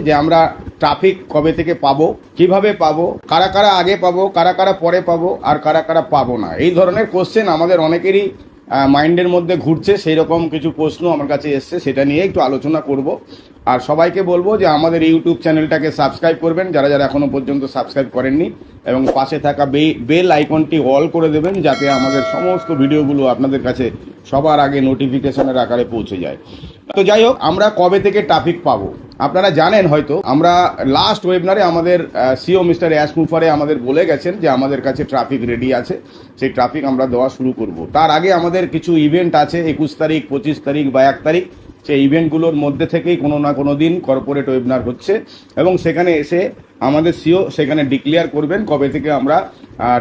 যে আমরা ট্রাফিক কবে থেকে পাবো, কিভাবে পাবো, কারা কারা আগে পাবো, কারা কারা পরে পাবো, আর কারা কারা পাবো না, এই ধরনের কোশ্চেন আমাদের অনেকেরই মাইন্ডের মধ্যে ঘুরছে। সেই রকম কিছু প্রশ্ন আমার কাছে এসছে, সেটা নিয়ে একটু আলোচনা করব। আর সবাইকে বলবো যে আমাদের ইউটিউব চ্যানেলটাকে সাবস্ক্রাইব করবেন যারা যারা এখনো পর্যন্ত সাবস্ক্রাইব করেননি, এবং পাশে থাকা বেল আইকনটি অল করে দেবেন যাতে আমাদের সমস্ত ভিডিওগুলো আপনাদের কাছে সবার আগে নোটিফিকেশনের আকারে পৌঁছে যায়। তো যাই হোক, আমরা কবে থেকে ট্রাফিক পাবো আপনারা জানেন হয়তো। আমরা লাস্ট ওয়েবিনারে আমাদের সিও মিস্টার অ্যাশ মুফারে আমাদের বলে গেছেন যে আমাদের কাছে ট্রাফিক রেডি আছে, সেই ট্রাফিক আমরা দেওয়া শুরু করব। তার আগে আমাদের কিছু ইভেন্ট আছে 21 তারিখ, 25 তারিখ বা 1 তারিখ। সেই ইভেন্টগুলোর মধ্যে থেকেই কোনো না কোনো দিন কর্পোরেট ওয়েবিনার হচ্ছে, এবং সেখানে এসে আমাদের সিও সেখানে ডিক্লেয়ার করবেন কবে থেকে আমরা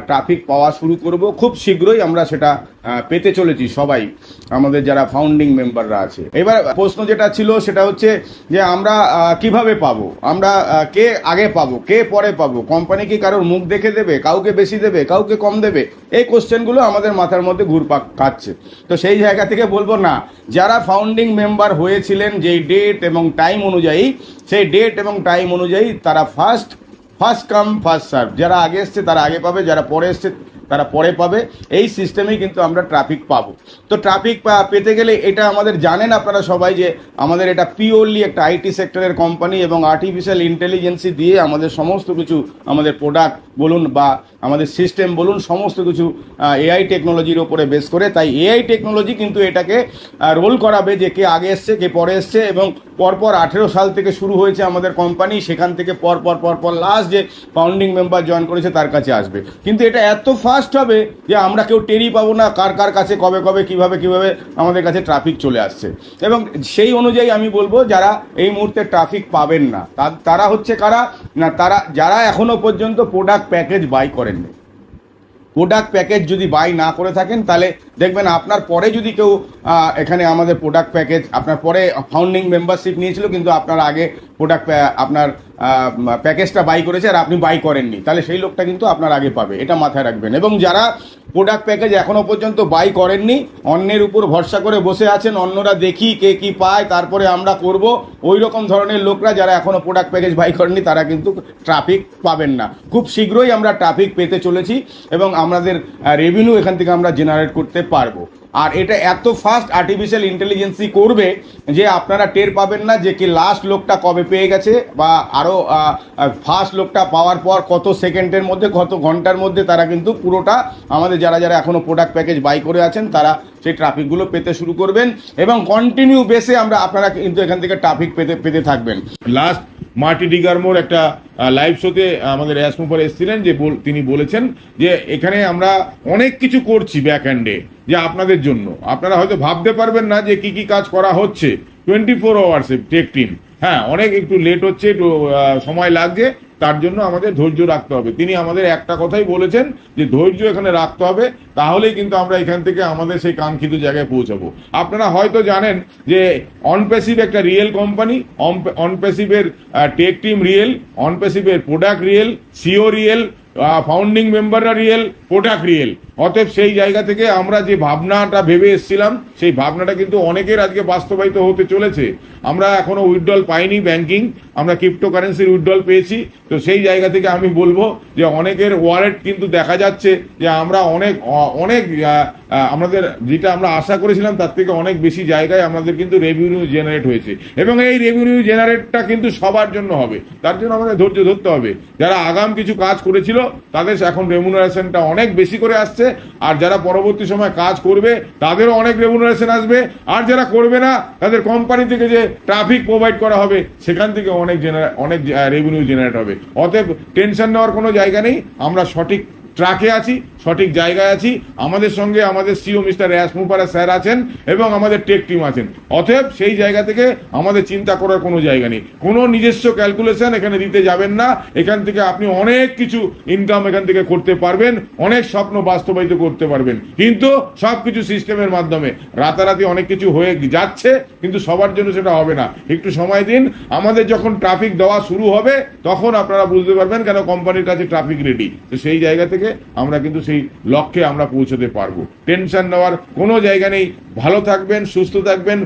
ট্রাফিক পাওয়া শুরু করব। খুব শীঘ্রই আমরা সেটা পেতে চলেছি সবাই, আমাদের যারা ফাউন্ডিং মেম্বাররা আছে। এবার প্রশ্ন যেটা ছিল সেটা হচ্ছে যে আমরা কিভাবে পাবো, আমরা কে আগে পাবো, কে পরে পাবো, কোম্পানি কি কারোর মুখ দেখে দেবে, কাউকে বেশি দেবে, কাউকে কম দেবে, এই কোশ্চেনগুলো আমাদের মাথার মধ্যে ঘুরপাক খাচ্ছে। তো সেই জায়গা থেকে বলবো না, যারা ফাউন্ডিং মেম্বার হয়েছিলেন যেই ডেট এবং টাইম অনুযায়ী, সেই ডেট এবং টাইম অনুযায়ী তারা ফার্স্ট কাম ফার্স্ট সার্ভ, যারা আগে এসছে তারা আগে পাবে, যারা পরে এসছে তারা পরে পাবে। এই সিস্টেমেই কিন্তু আমরা ট্রাফিক পাবো। তো ট্রাফিক পেতে গেলে এটা আমাদের জানেন আপনারা সবাই যে আমাদের এটা পিওরলি একটা আইটি সেক্টরের কোম্পানি, এবং আর্টিফিশিয়াল ইন্টেলিজেন্সি দিয়ে আমাদের সমস্ত কিছু, আমাদের প্রোডাক্ট বলুন বা আমাদের সিস্টেম বলুন, সমস্ত কিছু এআই টেকনোলজির ওপরে বেস করে। তাই এআই টেকনোলজি কিন্তু এটাকে রোল করাবে যে কে আগে এসছে কে পরে এসছে, এবং পরপর 18 সাল থেকে শুরু হয়েছে আমাদের কোম্পানি, সেখান থেকে পরপর লাস্ট যে ফাউন্ডিং মেম্বার জয়েন করেছে তার কাছে আসবে। কিন্তু এটা এত ফাস্ট হবে যে আমরা কেউ টেরই পাবো না কার কার কাছে কবে কিভাবে আমাদের কাছে ট্রাফিক চলে আসছে। এবং সেই অনুযায়ী আমি বলবো যারা এই মুহূর্তে ট্রাফিক পাবেন না তারা হচ্ছে কারা না, তারা যারা এখনো পর্যন্ত প্রোডাক্ট প্যাকেজ বাই করেননি। প্রোডাক্ট প্যাকেজ যদি বাই না করে থাকেন তাহলে দেখবেন আপনার পরে যদি কেউ এখানে আমাদের প্রোডাক্ট প্যাকেজ, আপনার পরে ফাউন্ডিং মেম্বারশিপ নিয়েছিল কিন্তু আপনার আগে প্রোডাক্ট আপনার প্যাকেজটা বাই করেছে আর আপনি বাই করেননি, তাহলে সেই লোকটা কিন্তু আপনার আগে পাবে, এটা মাথায় রাখবেন। এবং যারা প্রোডাক্ট প্যাকেজ এখনো পর্যন্ত বাই করেননি, অন্যের উপর ভরসা করে বসে আছেন, অন্যরা দেখি কে কি পায় তারপরে আমরা করব, ওই রকম ধরনের লোকরা যারা এখনো প্রোডাক্ট প্যাকেজ বাই করেননি তারা কিন্তু ট্রাফিক পাবেন না। খুব শীঘ্রই আমরা ট্রাফিক পেতে চলেছি এবং আমাদের রেভিনিউ এখান থেকে আমরা জেনারেট করতে পারবো। আর এটা এত ফাস্ট আর্টিফিশিয়াল ইন্টেলিজেন্সি করবে যে আপনারা টের পাবেন না যে কি লাস্ট লোকটা কবে পেয়ে গেছে, বা আরও ফার্স্ট লোকটা পাওয়ার পর কত সেকেন্ডের মধ্যে, কত ঘন্টার মধ্যে তারা কিন্তু পুরোটা আমাদের যারা যারা এখনও প্রোডাক্ট প্যাকেজ বাই করে আছেন তারা সেই ট্রাফিকগুলো পেতে শুরু করবেন, এবং কন্টিনিউ বেসে আপনারা কিন্তু এখান থেকে ট্রাফিক পেতে থাকবেন। লাস্ট মার্টি ডিগারমোর একটা লাইভ শোতে আমাদের অ্যাশ মুফার এসেছিলেন, যে তিনি বলেছেন যে এখানে আমরা অনেক কিছু করছি ব্যাক হ্যান্ডে, যে আপনাদের জন্য আপনারা হয়তো ভাবতে পারবেন না যে কি কাজ করা হচ্ছে 24 আওয়ার্সে টেক টিম। হ্যাঁ, অনেক একটু লেট হচ্ছে, একটু সময় লাগছে, তার জন্য আমাদের ধৈর্য রাখতে হবে। তিনি আমাদের একটা কথাই বলেছেন যে ধৈর্য এখানে রাখতে হবে, তাহলেই কিন্তু আমরা এখান থেকে আমাদের সেই কাঙ্ক্ষিত জায়গায় পৌঁছাবো। আপনারা হয়তো জানেন যে অনপ্যাসিভ একটা রিয়েল কোম্পানি, অনপ্যাসিভের টেক টিম রিয়েল, অনপ্যাসিভের product real, CEO real, founding মেম্বাররা রিয়েল, প্রোডাক্ট রিয়েল। অতএব সেই জায়গা থেকে আমরা যে ভাবনাটা ভেবে এসেছিলাম সেই ভাবনাটা কিন্তু অনেকের আজকে বাস্তবায়িত হতে চলেছে। আমরা এখনো উইথড্রল পাইনি ব্যাংকিং, আমরা ক্রিপ্টোকারেন্সির উইথড্রল পেয়েছি। তো সেই জায়গা থেকে আমি বলবো যে অনেকের ওয়ালেট কিন্তু দেখা যাচ্ছে যে আমরা অনেক আমাদের যেটা আমরা আশা করেছিলাম তার থেকে অনেক বেশি জায়গায় আমাদের কিন্তু রেভিনিউ জেনারেট হয়েছে, এবং এই রেভিনিউ জেনারেটটা কিন্তু সবার জন্য হবে। তার জন্য আমাদের ধৈর্য ধরতে হবে। যারা আগাম কিছু কাজ করেছিল তাদের এখন রেমুনারেশনটা অনেক বেশি করে আসছে, আর যারা পরবর্তী সময় কাজ করবে তাদেরও অনেক রেমুনারেশন আসবে, আর যারা করবে না তাদের কোম্পানি থেকে যে ট্রাফিক প্রোভাইড করা হবে সেখান থেকে অনেক রেভিনিউ জেনারেট হবে। অতএব টেনশন নেওয়ার কোনো জায়গা নেই, আমরা সঠিক ট্র্যাকে আছি, সঠিক জায়গায় আছি। আমাদের সঙ্গে আমাদের সিও মিস্টার অ্যাশ মুফারা স্যার আছেন এবং আমাদের টেক টিম আছেন। অতএব সেই জায়গা থেকে আমাদের চিন্তা করার কোনো জায়গা নেই, কোনো নিজস্ব ক্যালকুলেশন এখানে দিতে যাবেন না। এখান থেকে আপনি অনেক কিছু ইনকাম এখান থেকে করতে পারবেন, অনেক স্বপ্ন বাস্তবায়িত করতে পারবেন, কিন্তু সব কিছু সিস্টেমের মাধ্যমে। রাতারাতি অনেক কিছু হয়ে যাচ্ছে, কিন্তু সবার জন্য সেটা হবে না। একটু সময় দিন, আমাদের যখন ট্রাফিক দেওয়া শুরু হবে তখন আপনারা বুঝতে পারবেন কেন কোম্পানির কাছে ট্রাফিক রেডি। তো সেই জায়গা থেকে আমরা কিন্তু সেই লক্ষ্যে আমরা পৌঁছতে পারবো। টেনশন নেওয়ার কোনো জায়গা নেই। ভালো থাকবেন, সুস্থ থাকবেন।